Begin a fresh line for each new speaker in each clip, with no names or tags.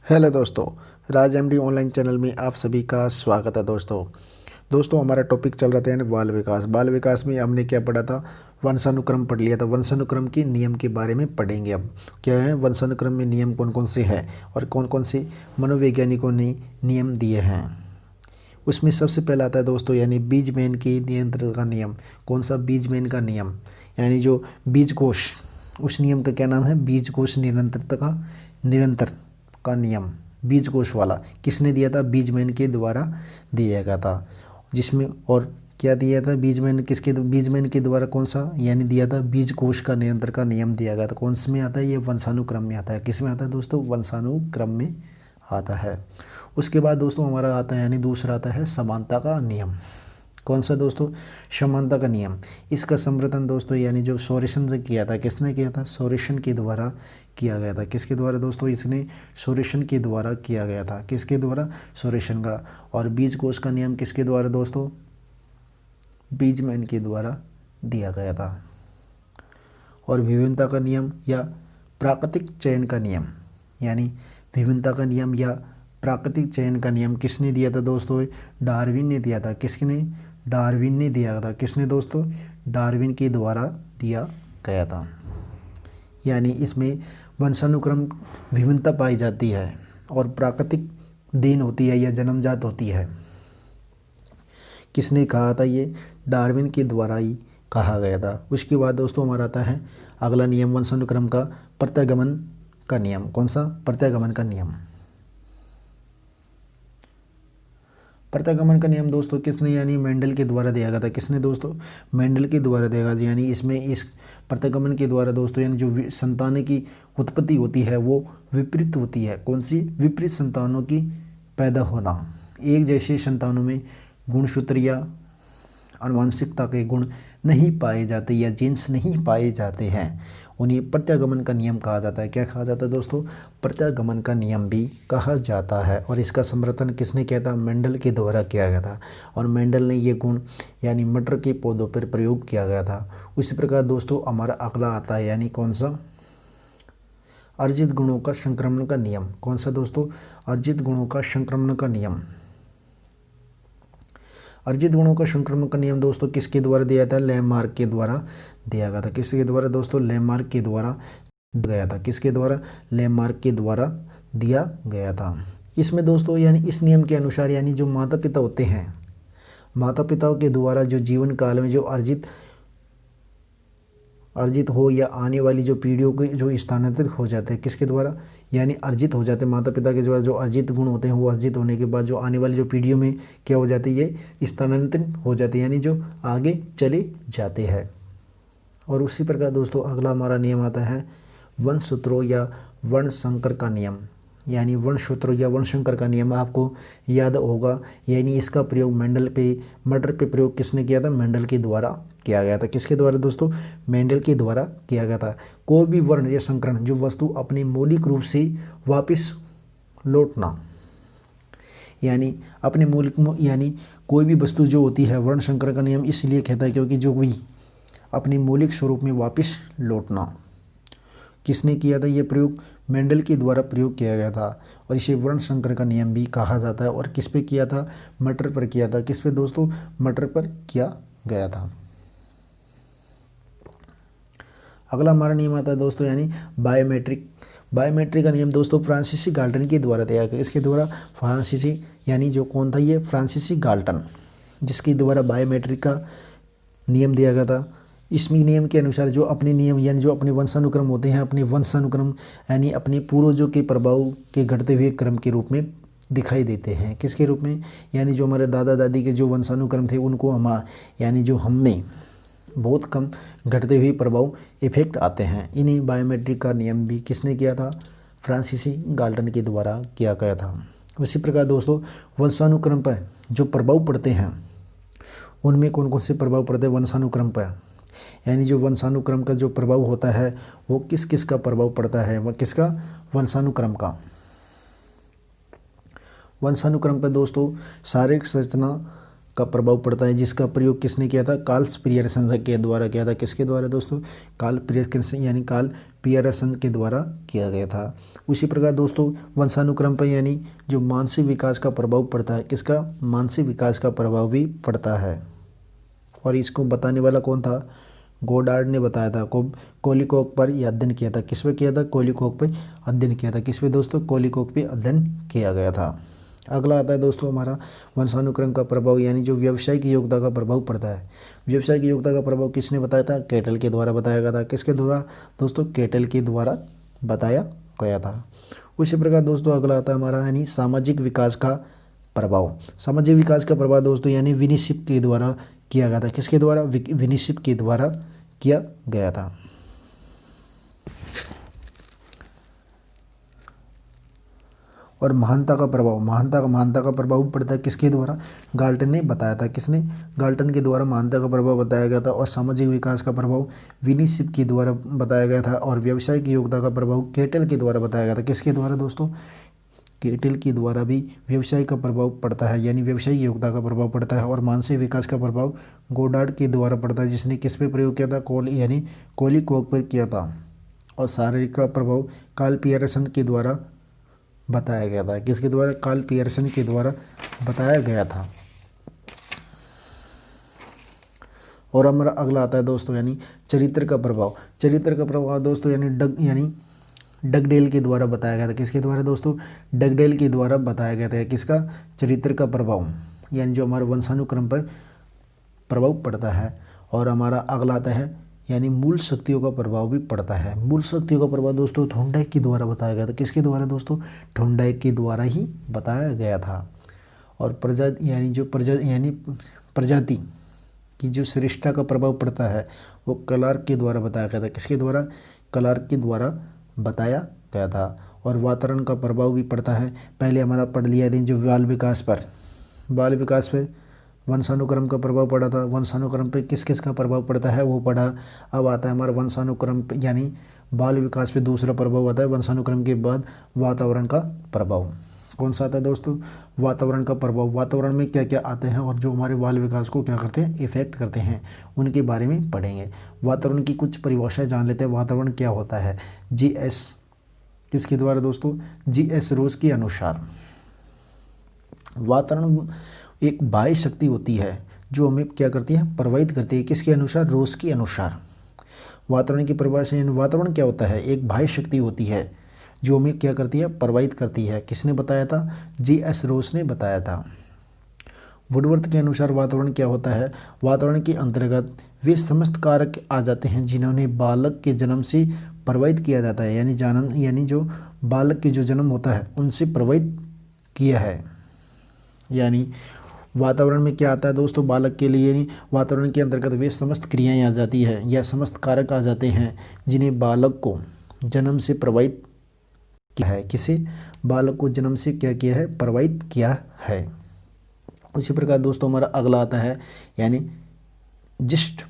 Hello दोस्तों, राज MD online channel में आप सभी का स्वागत है। दोस्तों हमारा टॉपिक चल रहा था यानी बाल विकास में हमने क्या पढ़ा था? वंशानुक्रम पढ़ लिया था। वंशानुक्रम के नियम के बारे में पढ़ेंगे। अब क्या है वंशानुक्रम में नियम कौन कौन से हैं और कौन कौन से मनोवैज्ञानिकों ने नियम दिए हैं। उसमें सबसे पहला आता है दोस्तों यानी बीजमैन के नियंत्रण का नियम। कौन सा? बीजमैन का नियम, यानी जो बीजकोश, उस नियम का क्या नाम है? बीजकोश निरंतर का नियम। बीजकोश वाला किसने दिया था? बीजमैन के द्वारा दिया गया था। जिसमें और क्या दिया था? बीजमैन के द्वारा कौन सा यानी दिया था? बीजकोश का निरंतर का नियम दिया गया था। कौन से में आता है? ये वंशानुक्रम में आता है। किस में आता है दोस्तों? वंशानुक्रम में आता है। उसके बाद दोस्तों हमारा आता है यानी दूसरा आता है समानता का नियम। कौन सा दोस्तों? समानता का नियम। इसका समर्थन दोस्तों यानी जो सोरेशन से किया था, किसने किया था? सोरेशन के द्वारा किया गया था। किसके द्वारा दोस्तों? इसने सोरेशन के द्वारा किया गया था। किसके द्वारा? सोरेशन का। और बीजकोश का नियम किसके द्वारा दोस्तों? बीजमैन के द्वारा दिया गया था। और विभिन्नता का नियम या प्राकृतिक चयन का नियम, यानी विभिन्नता का नियम या प्राकृतिक चयन का नियम किसने दिया था दोस्तों? डार्विन ने दिया था। किसने? डार्विन ने दिया था। किसने दोस्तों? डार्विन के द्वारा दिया गया था। यानी इसमें वंशानुक्रम विभिन्नता पाई जाती है और प्राकृतिक देन होती है या जन्मजात होती है। किसने कहा था? ये डार्विन के द्वारा ही कहा गया था। उसके बाद दोस्तों हमारा आता है अगला नियम वंशानुक्रम का, प्रत्यागमन का नियम। कौन सा? प्रत्यागमन का नियम। प्रत्यागमन का नियम दोस्तों किसने यानी मेंडल के द्वारा दिया गया था। किसने दोस्तों? मेंडल के द्वारा दिया गया था। यानी इसमें इस प्रत्यागमन के द्वारा दोस्तों यानी जो संतान की उत्पत्ति होती है वो विपरीत होती है। कौन सी? विपरीत संतानों की पैदा होना। एक जैसे संतानों में गुणसूत्र या आनुवंशिकता के गुण नहीं पाए जाते या जीन्स नहीं पाए जाते हैं, उन्हें प्रत्यागमन का नियम कहा जाता है। क्या कहा जाता है दोस्तों? प्रत्यागमन का नियम भी कहा जाता है। और इसका समर्थन किसने किया था? मेंडल के द्वारा किया गया था। और मेंडल ने ये गुण यानी मटर के पौधों पर प्रयोग किया गया था। उसी प्रकार दोस्तों हमारा अगला आता है यानी कौन सा? अर्जित गुणों का संक्रमण का नियम। कौन सा दोस्तों? अर्जित गुणों का संक्रमण का नियम। अर्जित गुणों का संक्रमण का नियम दोस्तों किसके द्वारा दिया था? लैमार्क के द्वारा दिया गया था। किसके द्वारा दोस्तों? लैमार्क के द्वारा गया था। किसके द्वारा? लैमार्क के द्वारा दिया गया था। इसमें दोस्तों यानी इस नियम के अनुसार यानी जो माता पिता होते हैं, माता पिताओं के द्वारा जो जीवन काल में जो अर्जित हो या आने वाली जो पीढ़ियों के जो स्थानांतरित हो जाते हैं, किसके द्वारा? यानी अर्जित हो जाते हैं माता पिता के द्वारा। जो अर्जित गुण होते हैं वो अर्जित होने के बाद जो आने वाली जो पीढ़ियों में क्या हो जाते हैं? ये स्थानांतरित हो जाते हैं, यानी जो आगे चले जाते हैं। और उसी प्रकार दोस्तों अगला हमारा नियम आता है वंशसूत्रों या वर्णशंकर का नियम। यानी वर्णसूत्रों या वर्णशंकर का नियम आपको याद होगा। यानी इसका प्रयोग मटर पे प्रयोग किसने किया था? मेंडल के द्वारा किया गया था। किसके द्वारा दोस्तों? मेंडल के द्वारा किया गया था। कोई भी वर्ण या संकरण जो वस्तु अपने मौलिक रूप से वापस लौटना, यानी अपने मौलिक यानी कोई भी वस्तु जो होती है, वर्ण संकर का नियम इसलिए कहता है क्योंकि जो भी अपने मौलिक स्वरूप में वापस लौटना, किसने किया था? ये प्रयोग मेंडल के द्वारा प्रयोग किया गया था। और इसे वर्ण संकर का नियम भी कहा जाता है। और किस पे किया था? मटर पर किया था। किस पे दोस्तों? मटर पर किया गया था। अगला हमारा नियम आता है दोस्तों यानी बायोमेट्रिक का नियम दोस्तों फ्रांसीसी गाल्टन के द्वारा दिया गया। इसके द्वारा फ्रांसीसी यानी जो कौन था? ये फ्रांसीसी गाल्टन, जिसके द्वारा बायोमेट्रिक का नियम दिया गया था। इस नियम के अनुसार जो अपने नियम यानी जो अपने वंशानुक्रम होते हैं, अपने वंशानुक्रम यानी अपने पूर्वजों के प्रभाव के घटते हुए क्रम के रूप में दिखाई देते हैं। किसके रूप में? यानी जो हमारे दादा दादी के जो वंशानुक्रम थे उनको यानी जो हम में बहुत कम घटते हुए प्रभाव इफेक्ट आते हैं। इन्हीं बायोमेट्रिक का नियम भी किसने किया था? फ्रांसीसी गाल्टन के द्वारा किया गया था। उसी प्रकार दोस्तों वंशानुक्रम पर जो प्रभाव पड़ते हैं उनमें कौन कौन से प्रभाव पड़ते हैं वंशानुक्रम पर? यानी जो वंशानुक्रम का जो प्रभाव होता है वो किस किस का प्रभाव पड़ता है? वह किसका? वंशानुक्रम का। वंशानुक्रम पर दोस्तों शारीरिक संरचना का प्रभाव पड़ता है, जिसका प्रयोग किसने किया था? कार्ल पियरसन के द्वारा किया था। किसके द्वारा दोस्तों? कार्ल पियरसन यानी कार्ल पियरसन के द्वारा किया गया था। उसी प्रकार दोस्तों वंशानुक्रम पर यानी जो मानसिक विकास का प्रभाव पड़ता है, किसका? मानसिक विकास का प्रभाव भी पड़ता है। और इसको बताने वाला कौन था? गोडार्ड ने बताया था। कोलिकोक पर यह अध्ययन किया था। किस पे किया था? कोलिकोक पे अध्ययन किया था। किस पे दोस्तों? कोलिकोक पे अध्ययन किया गया था। अगला आता है दोस्तों हमारा वंशानुक्रम का प्रभाव यानी जो व्यावसायिक योग्यता का प्रभाव पड़ता है। व्यावसायिक योग्यता का प्रभाव किसने बताया था? केटल के द्वारा बताया गया था। किसके द्वारा दोस्तों? केटल के द्वारा बताया गया था। उसी प्रकार दोस्तों अगला आता है हमारा यानी सामाजिक विकास का प्रभाव। सामाजिक विकास का प्रभाव दोस्तों यानी विनिशिप के द्वारा किया गया था। किसके द्वारा? विनिशिप के द्वारा किया गया था। और महानता का प्रभाव, महानता का प्रभाव पड़ता है किसके द्वारा? गाल्टन ने बताया था। किसने? गाल्टन के द्वारा महानता का प्रभाव बताया गया था। और सामाजिक विकास का प्रभाव विनिशिप के द्वारा बताया गया था। और व्यावसायिक योग्यता का प्रभाव केटल के द्वारा बताया गया था। किसके द्वारा दोस्तों? केटल के द्वारा भी व्यवसाय का प्रभाव पड़ता है यानी व्यवसायिक योग्यता का प्रभाव पड़ता है। और मानसिक विकास का प्रभाव गोडार्ड के द्वारा पड़ता है, जिसने किस पे प्रयोग किया था? यानी कोलिकोक पर किया था। और शारीरिक का प्रभाव कार्ल पियरसन के द्वारा बताया गया था। किसके द्वारा? कार्ल पियरसन के द्वारा बताया गया था। और हमारा अगला आता है दोस्तों यानी चरित्र का प्रभाव। चरित्र का प्रभाव दोस्तों यानी डगडेल के द्वारा बताया गया था। किसके द्वारा दोस्तों? डगडेल के द्वारा बताया गया था। किसका? चरित्र का प्रभाव यानी जो हमारे वंशानुक्रम पर प्रभाव पड़ता है। और हमारा अगला आता है यानी मूल शक्तियों का प्रभाव भी पड़ता है। मूल शक्तियों का प्रभाव दोस्तों थोंडाइक के द्वारा बताया गया था। किसके द्वारा दोस्तों? थोंडाइक के द्वारा ही बताया गया था। और प्रजाति की जो श्रेष्ठता का प्रभाव पड़ता है वो क्लार्क के द्वारा बताया गया था। किसके द्वारा? क्लार्क के द्वारा बताया गया था। और वातावरण का प्रभाव भी पड़ता है। पहले हमारा पढ़ लिया था जो बाल विकास पे वंशानुक्रम का प्रभाव पड़ा था। वंशानुक्रम पे किस किस का प्रभाव पड़ता है वो पढ़ा। अब आता है हमारा वंशानुक्रम पे यानी बाल विकास पे दूसरा प्रभाव आता है वंशानुक्रम के बाद वातावरण का प्रभाव। कौन सा आता है दोस्तों? वातावरण का प्रभाव। वातावरण में क्या क्या आते हैं और जो हमारे बाल विकास को क्या करते हैं? इफेक्ट करते हैं, उनके बारे में पढ़ेंगे। वातावरण की कुछ परिभाषाएं जान लेते हैं। वातावरण क्या होता है? GS किसके द्वारा दोस्तों? GS रोज के अनुसार वातावरण एक बाह्य शक्ति होती है जो हमें क्या करती है? प्रभावित करती है। किसके अनुसार? रोज के अनुसार। वातावरण की परिभाषा यानी वातावरण क्या होता है? एक बाह्य शक्ति होती है जो हमें क्या करती है? प्रभावित करती है। किसने बताया था? GS रोज ने बताया था। वुडवर्थ के अनुसार वातावरण क्या होता है? वातावरण के अंतर्गत वे समस्त कारक आ जाते हैं जिन्होंने बालक के जन्म से प्रभावित किया जाता है यानी जो बालक के जो जन्म होता है उनसे प्रभावित किया है। यानी वातावरण में क्या आता है दोस्तों? बालक के लिए यानी वातावरण के अंतर्गत वे समस्त क्रियाएं आ जाती है या समस्त कारक आ जाते हैं जिन्हें बालक को जन्म से प्रभावित किया है। किसे? बालक को जन्म से क्या किया है? प्रभावित किया है। उसी प्रकार दोस्तों हमारा अगला आता है यानी जिस्ट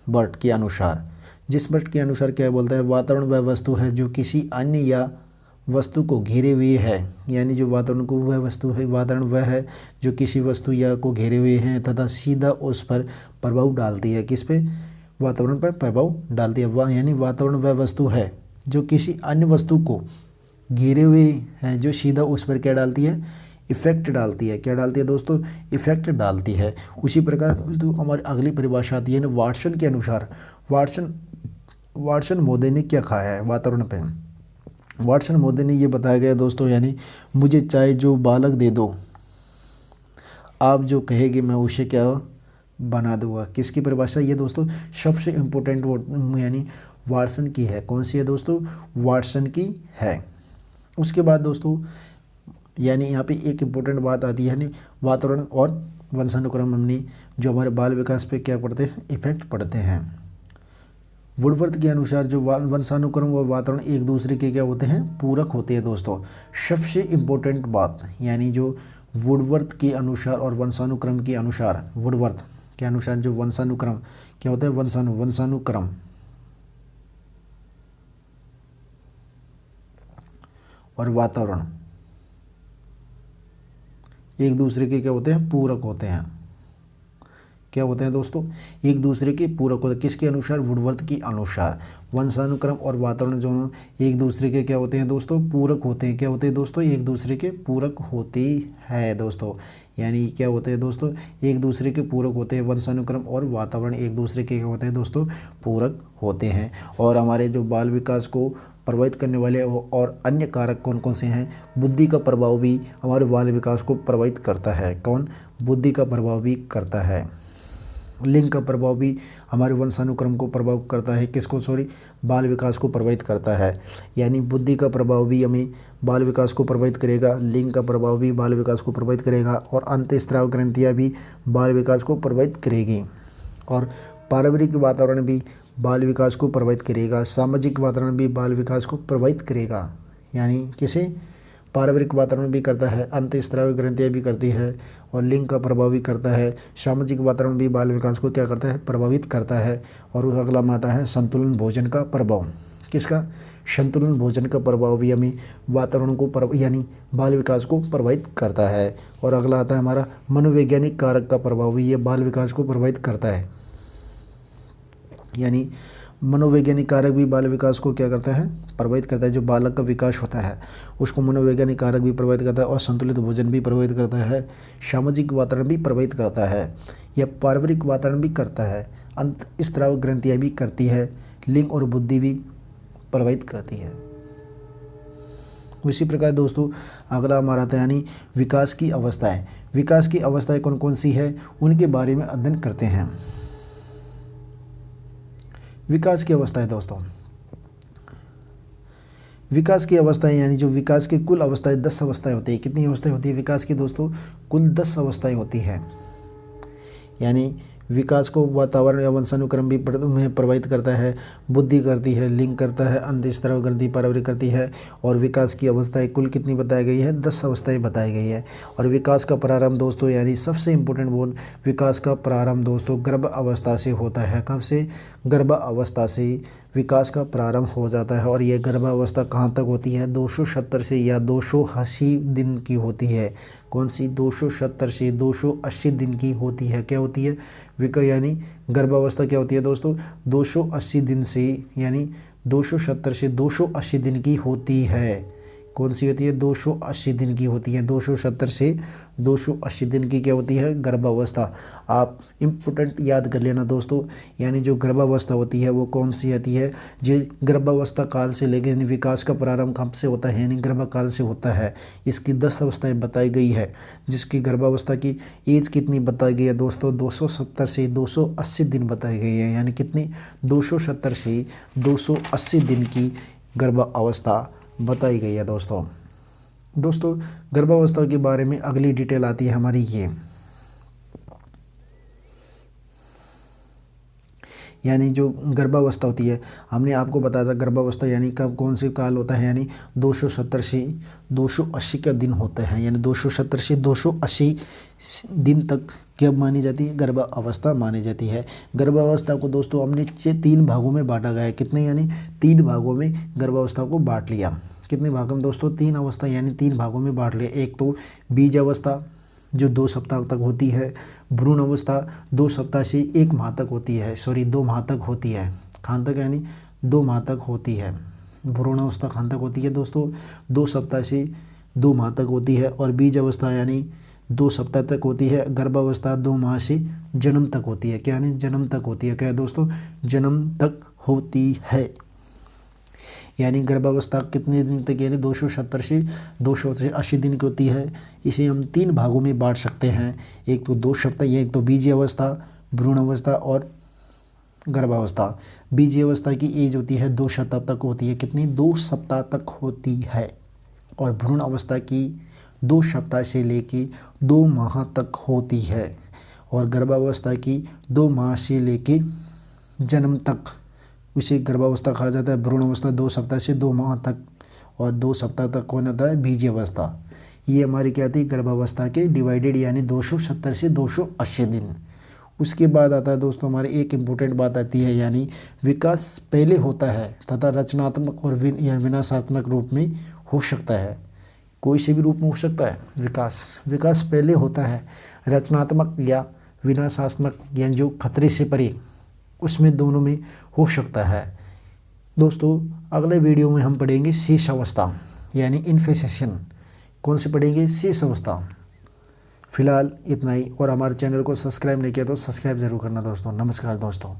बर्ट के अनुसार। जिस्ट बर्ट के अनुसार क्या बोलता है? वातावरण वह वस्तु है जो किसी अन्य या वस्तु को घेरे हुए है। यानी जो वातावरण को वह वस्तु है, वातावरण वह है जो किसी वस्तु या को घेरे हुए हैं तथा सीधा उस पर प्रभाव डालती है। किस पे? वातावरण पर प्रभाव डालती है। यानी वातावरण वह वस्तु है जो किसी अन्य वस्तु को घेरे हुए हैं जो सीधा उस पर क्या डालती है? इफेक्ट डालती है। क्या डालती है दोस्तों? इफेक्ट डालती है। उसी प्रकार दोस्तों हमारी अगली परिभाषा आती है ना वाटसन के अनुसार। वाटसन मोदी ने क्या कहा है वातावरण पे? वाटसन मोदी ने ये बताया गया दोस्तों यानी मुझे चाहे जो बालक दे दो, आप जो कहेंगे मैं उसे क्या बना दूंगा। किसकी परिभाषा ये दोस्तों? सबसे इम्पोर्टेंट यानी वाटसन की है। कौन सी है दोस्तों? वाटसन की है। उसके बाद दोस्तों यानी यहाँ पे एक इम्पोर्टेंट बात आती है यानी वातावरण और वंशानुक्रम हमने जो हमारे बाल विकास पे क्या पड़ते हैं? इफेक्ट पड़ते हैं। वुडवर्थ के अनुसार जो वंशानुक्रम व वातावरण एक दूसरे के क्या होते हैं? पूरक होते हैं दोस्तों। सबसे इम्पोर्टेंट बात यानी जो वुडवर्थ के अनुसार और वंशानुक्रम के अनुसार, वुडवर्थ के अनुसार जो वंशानुक्रम क्या होता है? वंशानुक्रम और वातावरण एक दूसरे के क्या होते हैं? पूरक होते हैं। क्या होते हैं दोस्तों, एक दूसरे के पूरक होते हैं। किसके अनुसार, वुडवर्थ के अनुसार। वंशानुक्रम और वातावरण दोनों एक दूसरे के क्या होते हैं दोस्तों, पूरक होते हैं। क्या होते हैं दोस्तों, एक दूसरे के पूरक होते हैं दोस्तों। यानी क्या होते हैं दोस्तों, एक दूसरे के पूरक होते हैं। वंशानुक्रम और वातावरण एक दूसरे के क्या होते हैं दोस्तों, पूरक होते हैं। और हमारे जो बाल विकास को प्रभावित करने वाले और अन्य कारक कौन कौन से हैं, बुद्धि का प्रभाव भी हमारे बाल विकास को प्रभावित करता है। कौन, बुद्धि का प्रभाव भी करता है। लिंग का प्रभाव भी हमारे वंशानुक्रम को प्रभाव करता है। किसको, सॉरी, बाल विकास को प्रभावित करता है। यानी बुद्धि का प्रभाव भी हमें बाल विकास को प्रभावित करेगा, लिंग का प्रभाव भी बाल विकास को प्रभावित करेगा, और अंतःस्राव ग्रंथियाँ भी बाल विकास को प्रभावित करेगी। और पारिवारिक वातावरण भी बाल विकास को प्रभावित करेगा। सामाजिक वातावरण भी बाल विकास को प्रभावित करेगा। यानी किसे, पारिवारिक वातावरण भी करता है, अंतःस्रावी ग्रंथियाँ भी करती है, और लिंग का प्रभाव भी करता है। सामाजिक वातावरण भी बाल विकास को क्या करता है, प्रभावित करता है। और अगला आता है संतुलन भोजन का प्रभाव। किसका, संतुलन भोजन का प्रभाव भी हमें वातावरण को यानी बाल विकास को प्रभावित करता है। और अगला आता है हमारा मनोवैज्ञानिक कारक का प्रभाव भी ये बाल विकास को प्रभावित करता है। यानी मनोवैज्ञानिक कारक भी बाल विकास को क्या करता है, प्रभावित करता है। जो बालक का विकास होता है उसको मनोवैज्ञानिक कारक भी प्रभावित करता है, और संतुलित भोजन भी प्रभावित करता है। सामाजिक वातावरण भी प्रभावित करता है, या पारिवारिक वातावरण भी करता है। अंतःस्राव ग्रंथियाँ भी करती है, लिंग और बुद्धि भी प्रभावित करती है। इसी प्रकार दोस्तों अगला हमारा आता है यानी विकास की अवस्थाएं। विकास की अवस्थाएं कौन कौन सी है, उनके बारे में अध्ययन करते हैं। विकास की अवस्थाएं दोस्तों, विकास की अवस्थाएं यानी जो विकास की कुल अवस्थाएं 10 अवस्थाएं होती है। कितनी अवस्थाएं होती है विकास की दोस्तों, कुल 10 अवस्थाएं होती है। यानी विकास को वातावरण या वंशानुक्रम भी प्रभावित करता है, बुद्धि करती है, लिंग करता है, अंतःस्राव ग्रंथि पारिवारिक करती है। और विकास की अवस्थाएं कुल कितनी बताई गई है, 10 अवस्थाएं बताई गई है। और विकास का प्रारंभ दोस्तों यानी सबसे इम्पोर्टेंट बोल, विकास का प्रारंभ दोस्तों गर्भ अवस्था से होता है। कब से, गर्भ अवस्था से विकास का प्रारंभ हो जाता है। और यह गर्भ अवस्था कहाँ तक होती है, 270 से या 280 दिन की होती है। कौन सी, 270 से 280 दिन की होती है। क्या होती है, यानी गर्भावस्था क्या होती है दोस्तों, 280 दिन से यानी 270 से 280 दिन की होती है। कौन सी होती है, 280 दिन की होती है। 270 से 280 दिन की क्या होती है, गर्भावस्था। आप इम्पोर्टेंट याद कर लेना दोस्तों, यानी जो गर्भावस्था होती है वो कौन सी आती है, जो गर्भावस्था काल से लेकर विकास का प्रारंभ कब से होता है, यानी गर्भकाल से होता है। इसकी 10 अवस्थाएं बताई गई है, जिसकी गर्भावस्था की एज कितनी बताई गई है दोस्तों, 270 से 280 दिन बताई गई है। यानी कितनी, 270 से 280 दिन की गर्भावस्था बताई गई है दोस्तों गर्भावस्था के बारे में अगली डिटेल आती है हमारी ये, यानी जो गर्भावस्था होती है, हमने आपको बताया था गर्भावस्था यानी कब कौन से काल होता है, यानी 270 से 280 का दिन होता है। यानी 270 से 280 दिन तक क्या मानी जाती है, गर्भावस्था मानी जाती है। गर्भावस्था को दोस्तों हमने 3 भागों में बांटा गया है। कितने, यानी 3 भागों में गर्भावस्था को बांट लिया। कितने भागों में दोस्तों, 3 अवस्था यानी 3 भागों में बांट लिया। एक तो बीज अवस्था जो 2 सप्ताह तक होती है, भ्रूण अवस्था 2 सप्ताह से 1 माह तक होती है, 2 माह तक होती है। खान तक यानी 2 माह तक होती है। भ्रूण अवस्था खान तक होती है दोस्तों, 2 सप्ताह से 2 माह तक होती है। और बीज अवस्था यानी 2 सप्ताह तक होती है। गर्भावस्था 2 माह से जन्म तक होती है। क्या, यानी जन्म तक होती है। क्या दोस्तों, जन्म तक होती है। यानी गर्भावस्था कितने दिन तक, यानी 270 से 280 दिन की होती है। इसे हम 3 भागों में बांट सकते हैं। एक तो 2 सप्ताह, एक तो बीज अवस्था, भ्रूण अवस्था और गर्भावस्था। बीज अवस्था की एज होती है 2 सप्ताह तक होती है। कितनी, 2 सप्ताह तक होती है। और भ्रूण अवस्था की 2 सप्ताह से लेके 2 माह तक होती है। और गर्भावस्था की 2 माह से लेके जन्म तक उसे गर्भावस्था कहा जाता है। भ्रूण अवस्था 2 सप्ताह से 2 माह तक, और 2 सप्ताह तक कौन होता है, बीज अवस्था। ये हमारी क्या थी, गर्भावस्था के डिवाइडेड, यानी 270 से 280 दिन। उसके बाद आता है दोस्तों हमारे एक इम्पोर्टेंट बात आती है, यानी विकास पहले होता है तथा रचनात्मक और विनाशात्मक रूप में हो सकता है। कोई से भी रूप में हो सकता है विकास पहले होता है, रचनात्मक या विनाशात्मक यानी जो खतरे से परे, उसमें दोनों में हो सकता है। दोस्तों अगले वीडियो में हम पढ़ेंगे शेष अवस्था यानी इन्फेसेशन। कौन से पढ़ेंगे? शेष अवस्था। फिलहाल इतना ही, और हमारे चैनल को सब्सक्राइब नहीं किया तो सब्सक्राइब जरूर करना दोस्तों। नमस्कार दोस्तों।